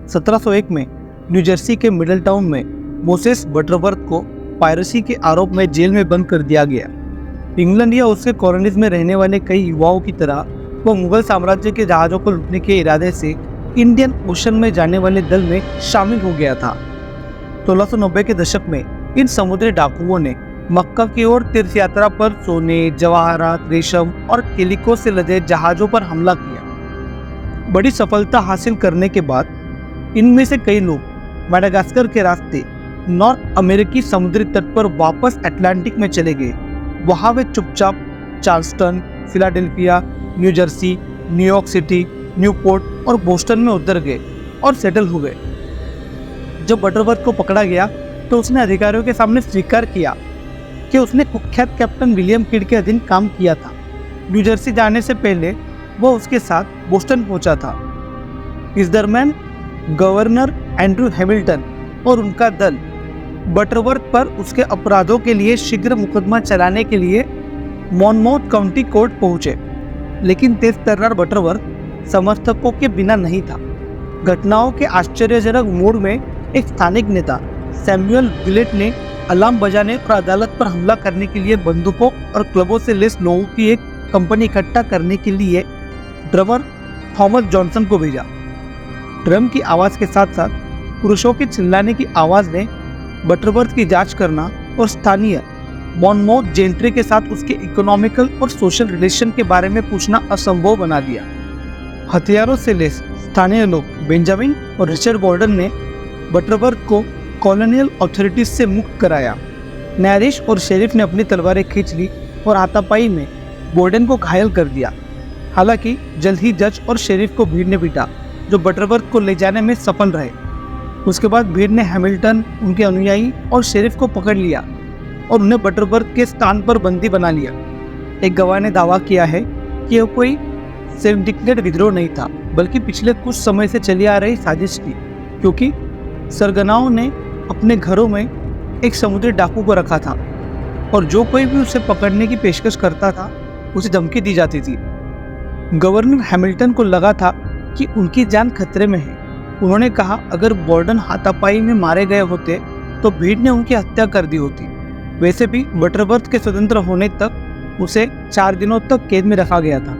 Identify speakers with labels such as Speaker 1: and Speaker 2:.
Speaker 1: 1701 में new Jersey के middle town में मोसेस बटरवर्थ को पायरेसी के आरोप में जेल में बंद कर दिया गया। इंग्लैंड या उसके कॉलोनीज में रहने वाले कई युवाओं की तरह वो मुगल साम्राज्य के जहाज़ों को लूटने के इरादे से इंडियन ओशन में जाने वाले दल में शामिल हो गया था। 1690 के दशक में इन समुद्री डाकुओं ने मक्का की ओर तीर्थ यात्रा पर सोने, जवाहरात, रेशम और कैलिको से लदे जहाज़ों पर हमला किया। बड़ी सफलता हासिल करने के बाद इनमें से कई लोग मेडागास्कर के रास्ते नॉर्थ अमेरिकी समुद्री तट पर वापस अटलांटिक में चले गए। वहाँ वे चुपचाप Charleston, Philadelphia, new Jersey, New York city, Newport और बोस्टन में उतर गए और सेटल हो गए। जब बटरवर्थ को पकड़ा गया तो उसने अधिकारियों के सामने स्वीकार किया कि उसने कुख्यात कैप्टन विलियम किड के अधीन काम किया था। न्यू जर्सी जाने से पहले वो उसके साथ बोस्टन पहुंचा था। इस दरमियान गवर्नर एंड्रू हैमिल्टन और उनका दल बटरवर्थ पर उसके अपराधों के लिए शीघ्र मुकदमा चलाने के लिए मॉनमाउथ काउंटी कोर्ट पहुंचे, लेकिन तेज तर्रार बटरवर्थ समर्थकों के बिना नहीं था। घटनाओं के आश्चर्यजनक मोड़ में एक स्थानिक नेता सैमुअल विलेट ने अलार्म बजाने और अदालत पर हमला करने के लिए बंदूकों और क्लबों से लैस लोगों की एक कंपनी इकट्ठा करने के लिए ड्रमर थॉमस जॉनसन को भेजा। ड्रम की आवाज़ के साथ साथ पुरुषों के चिल्लाने की आवाज़ ने बटरवर्थ की जांच करना और स्थानीय मॉनमाउथ जेंट्री के साथ उसके इकोनॉमिकल और सोशल रिलेशन के बारे में पूछना असंभव बना दिया। हथियारों से लैस स्थानीय लोग बेंजामिन और रिचर्ड गॉर्डन ने बटरवर्थ को कॉलोनियल अथॉरिटीज से मुक्त कराया। न्यायाधीश और शेरिफ ने अपनी तलवारें खींच ली और हाथापाई में गॉर्डन को घायल कर दिया। हालांकि जल्द ही जज और शेरिफ को भीड़ ने पीटा, जो बटरवर्थ को ले जाने में सफल रहे। उसके बाद भीड़ ने हैमिल्टन, उनके अनुयायी और शेरिफ को पकड़ लिया और उन्हें बटरवर्थ के स्थान पर बंदी बना लिया। एक गवाह ने दावा किया है कि यह कोई सेल्फ डिक्लेयर्ड विद्रोह नहीं था, बल्कि पिछले कुछ समय से चली आ रही साजिश थी, क्योंकि सरगनाओं ने अपने घरों में एक समुद्री डाकू को रखा था और जो कोई भी उसे पकड़ने की पेशकश करता था उसे धमकी दी जाती थी। गवर्नर हैमिल्टन को लगा था कि उनकी जान खतरे में है। उन्होंने कहा अगर गॉर्डन हाथापाई में मारे गए होते तो भीड़ ने उनकी हत्या कर दी होती। वैसे भी बटरवर्थ के स्वतंत्र होने तक उसे 4 दिनों तक कैद में रखा गया था।